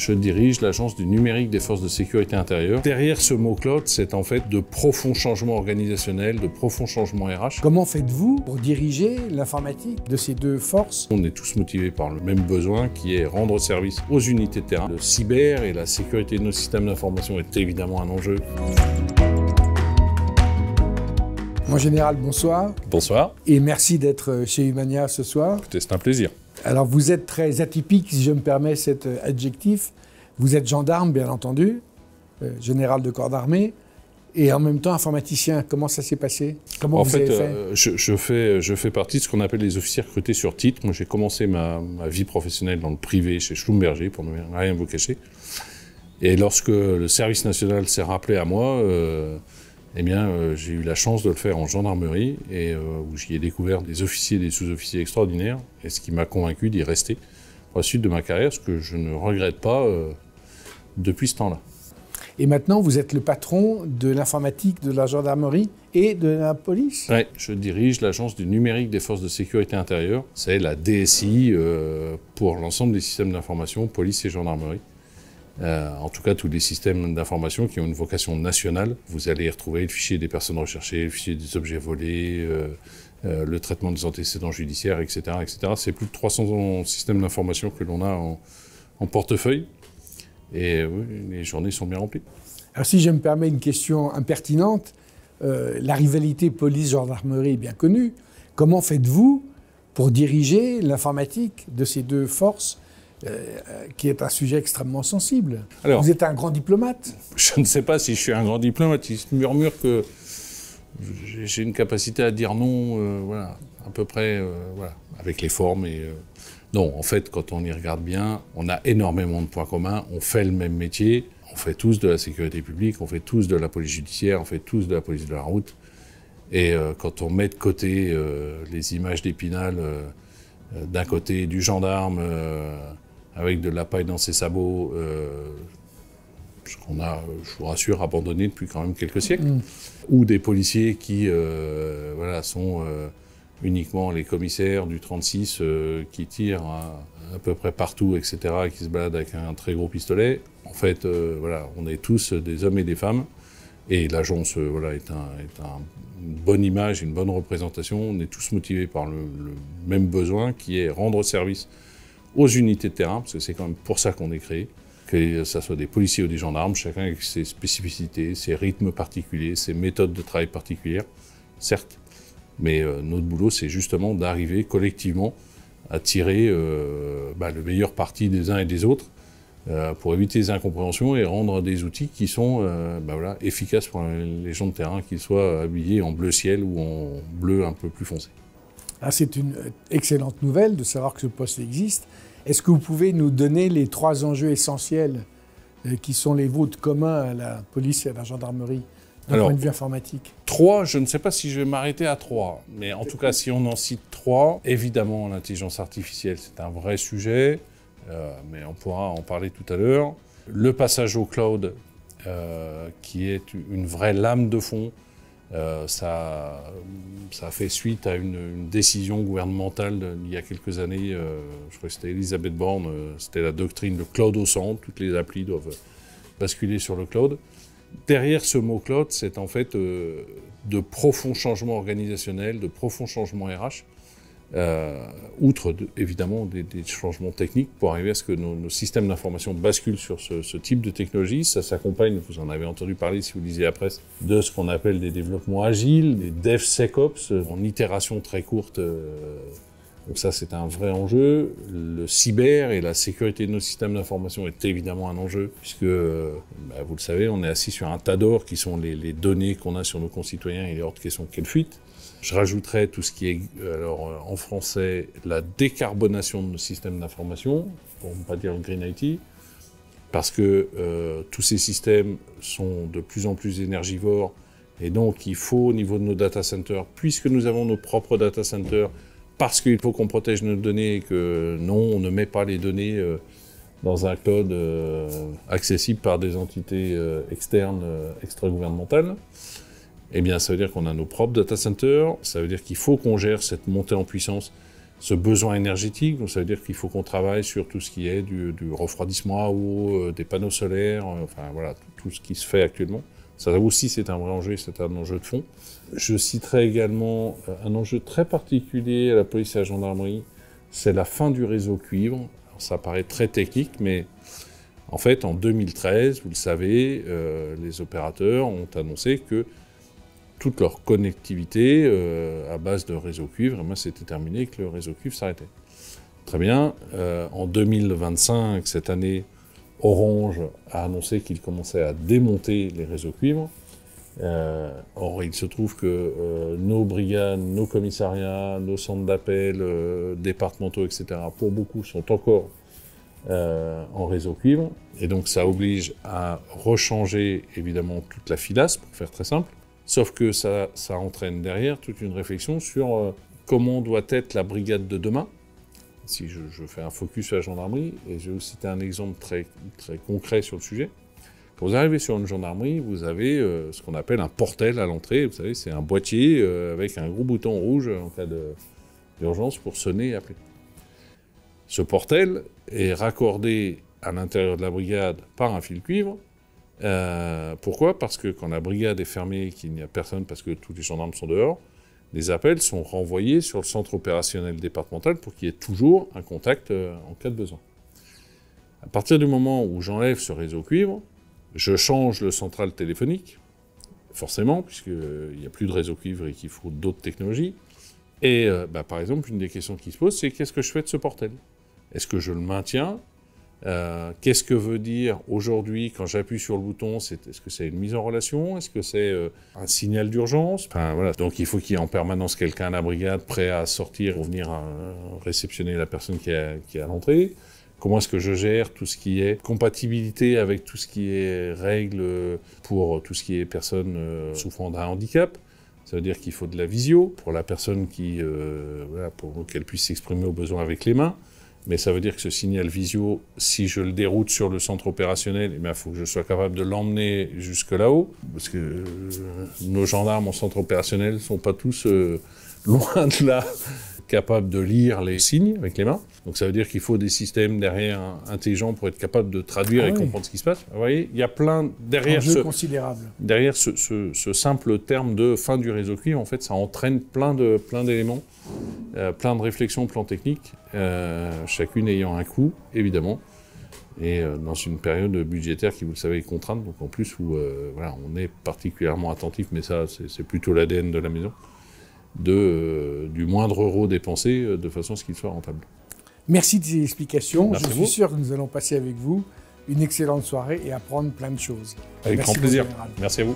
Je dirige l'Agence du numérique des forces de sécurité intérieure. Derrière ce mot cloud, c'est en fait de profonds changements organisationnels, de profonds changements RH. Comment faites-vous pour diriger l'informatique de ces deux forces? On est tous motivés par le même besoin qui est rendre service aux unités de terrain. Le cyber et la sécurité de nos systèmes d'information est évidemment un enjeu. Mon général, bonsoir. Bonsoir. Et merci d'être chez Humania ce soir. Écoutez, c'est un plaisir. Alors vous êtes très atypique, si je me permets cet adjectif. Vous êtes gendarme, bien entendu, général de corps d'armée, et en même temps informaticien. Comment ça s'est passé? Comment vous avez fait? Je fais partie de ce qu'on appelle les officiers recrutés sur titre. Moi, j'ai commencé ma vie professionnelle dans le privé chez Schlumberger, pour ne rien vous cacher. Et lorsque le service national s'est rappelé à moi, j'ai eu la chance de le faire en gendarmerie, et où j'y ai découvert des officiers et des sous-officiers extraordinaires, et ce qui m'a convaincu d'y rester pour la suite de ma carrière, ce que je ne regrette pas depuis ce temps-là. Et maintenant, vous êtes le patron de l'informatique de la gendarmerie et de la police? Oui, je dirige l'Agence du numérique des forces de sécurité intérieure. C'est la DSI pour l'ensemble des systèmes d'information, police et gendarmerie. En tout cas, tous les systèmes d'information qui ont une vocation nationale. Vous allez y retrouver le fichier des personnes recherchées, le fichier des objets volés, le traitement des antécédents judiciaires, etc. etc. C'est plus de 300 systèmes d'information que l'on a en portefeuille. Et oui, les journées sont bien remplies. Alors si je me permets une question impertinente, la rivalité police-gendarmerie est bien connue. Comment faites-vous pour diriger l'informatique de ces deux forces qui est un sujet extrêmement sensible? Alors, vous êtes un grand diplomate? Je ne sais pas si je suis un grand diplomate. Il se murmure que j'ai une capacité à dire non, voilà, à peu près, voilà, avec les formes. Non, en fait, quand on y regarde bien, on a énormément de points communs. On fait le même métier. On fait tous de la sécurité publique, on fait tous de la police judiciaire, on fait tous de la police de la route. Et quand on met de côté les images d'Épinal, d'un côté du gendarme avec de la paille dans ses sabots, qu'on a, je vous rassure, abandonné depuis quand même quelques siècles, ou des policiers qui voilà, sont uniquement les commissaires du 36 qui tirent à peu près partout, etc., et qui se baladent avec un très gros pistolet. En fait, voilà, on est tous des hommes et des femmes, et l'agence voilà, est une bonne image, une bonne représentation. On est tous motivés par le même besoin qui est rendre service aux unités de terrain, parce que c'est quand même pour ça qu'on est créé, que ce soit des policiers ou des gendarmes, chacun avec ses spécificités, ses rythmes particuliers, ses méthodes de travail particulières, certes, mais notre boulot, c'est justement d'arriver collectivement à tirer le meilleur parti des uns et des autres pour éviter les incompréhensions et rendre des outils qui sont voilà, efficaces pour les gens de terrain, qu'ils soient habillés en bleu ciel ou en bleu un peu plus foncé. Ah, c'est une excellente nouvelle de savoir que ce poste existe. Est-ce que vous pouvez nous donner les 3 enjeux essentiels qui sont les vôtres communs à la police et à la gendarmerie d'un point de vue informatique? 3, je ne sais pas si je vais m'arrêter à 3, mais en tout cas, si on en cite 3, évidemment, l'intelligence artificielle, c'est un vrai sujet, mais on pourra en parler tout à l'heure. Le passage au cloud, qui est une vraie lame de fond. Ça a fait suite à une décision gouvernementale il y a quelques années, je crois que c'était Elisabeth Borne, c'était la doctrine de cloud au centre, toutes les applis doivent basculer sur le cloud. Derrière ce mot cloud, c'est en fait de profonds changements organisationnels, de profonds changements RH, outre évidemment des changements techniques pour arriver à ce que nos systèmes d'information basculent sur ce type de technologie. Ça s'accompagne, vous en avez entendu parler si vous lisez la presse, de ce qu'on appelle des développements agiles, des DevSecOps, en itération très courte. Donc ça, c'est un vrai enjeu. Le cyber et la sécurité de nos systèmes d'information est évidemment un enjeu, puisque, vous le savez, on est assis sur un tas d'or qui sont les données qu'on a sur nos concitoyens, et il est hors de question qu'elles fuitent. Je rajouterais tout ce qui est, alors en français, la décarbonation de nos systèmes d'information, pour ne pas dire le Green IT, parce que tous ces systèmes sont de plus en plus énergivores, et donc il faut, au niveau de nos data centers, puisque nous avons nos propres data centers, parce qu'il faut qu'on protège nos données et que non, on ne met pas les données dans un cloud accessible par des entités externes, extra-gouvernementales. Eh bien, ça veut dire qu'on a nos propres data centers, ça veut dire qu'il faut qu'on gère cette montée en puissance ce besoin énergétique. Donc ça veut dire qu'il faut qu'on travaille sur tout ce qui est du refroidissement à eau, des panneaux solaires, enfin voilà, tout ce qui se fait actuellement. Ça aussi, c'est un vrai enjeu, c'est un enjeu de fond. Je citerai également un enjeu très particulier à la police et à la gendarmerie, c'est la fin du réseau cuivre. Alors, ça paraît très technique, mais en fait, en 2013, vous le savez, les opérateurs ont annoncé que toute leur connectivité à base de réseau cuivre, c'était terminé, que le réseau cuivre s'arrêtait. Très bien. En 2025, cette année, Orange a annoncé qu'il commençait à démonter les réseaux cuivre. Or, il se trouve que nos brigades, nos commissariats, nos centres d'appel, départementaux, etc., pour beaucoup, sont encore en réseau cuivre. Et donc, ça oblige à rechanger, évidemment, toute la filasse, pour faire très simple. Sauf que ça entraîne derrière toute une réflexion sur comment doit être la brigade de demain. Si je fais un focus sur la gendarmerie, et je vais vous citer un exemple très, très concret sur le sujet. Quand vous arrivez sur une gendarmerie, vous avez ce qu'on appelle un portel à l'entrée. Vous savez, c'est un boîtier avec un gros bouton rouge en cas d'urgence pour sonner et appeler. Ce portel est raccordé à l'intérieur de la brigade par un fil cuivre. Pourquoi? Parce que quand la brigade est fermée, qu'il n'y a personne parce que tous les gendarmes sont dehors, les appels sont renvoyés sur le centre opérationnel départemental pour qu'il y ait toujours un contact en cas de besoin. À partir du moment où j'enlève ce réseau cuivre, je change le central téléphonique, forcément, puisqu'il n'y a plus de réseau cuivre et qu'il faut d'autres technologies. Et par exemple, une des questions qui se pose, c'est qu'est-ce que je fais de ce portel? Est-ce que je le maintiens? Qu'est-ce que veut dire aujourd'hui quand j'appuie sur le bouton? Est-ce que c'est une mise en relation? Est-ce que c'est un signal d'urgence? Enfin, voilà. Donc il faut qu'il y ait en permanence quelqu'un à la brigade prêt à sortir ou venir réceptionner la personne qui est à l'entrée. Comment est-ce que je gère tout ce qui est compatibilité avec tout ce qui est règles pour tout ce qui est personnes souffrant d'un handicap? Ça veut dire qu'il faut de la visio pour la personne pour qu'elle puisse s'exprimer au besoin avec les mains. Mais ça veut dire que ce signal visio, si je le déroute sur le centre opérationnel, il faut que je sois capable de l'emmener jusque là-haut. Parce que nos gendarmes en centre opérationnel ne sont pas tous loin de là capables de lire les signes avec les mains. Donc ça veut dire qu'il faut des systèmes derrière intelligents pour être capable de traduire et comprendre ce qui se passe. Vous voyez, il y a plein derrière ce simple terme de fin du réseau cuivre, en fait, ça entraîne plein d'éléments, plein de réflexions, plans techniques, chacune ayant un coût, évidemment, et dans une période budgétaire qui, vous le savez, est contrainte, donc en plus où on est particulièrement attentif, mais ça, c'est plutôt l'ADN de la maison, du moindre euro dépensé de façon à ce qu'il soit rentable. Merci de ces explications. Merci. Je suis sûr que nous allons passer avec vous une excellente soirée et apprendre plein de choses. Avec grand plaisir. Merci à vous.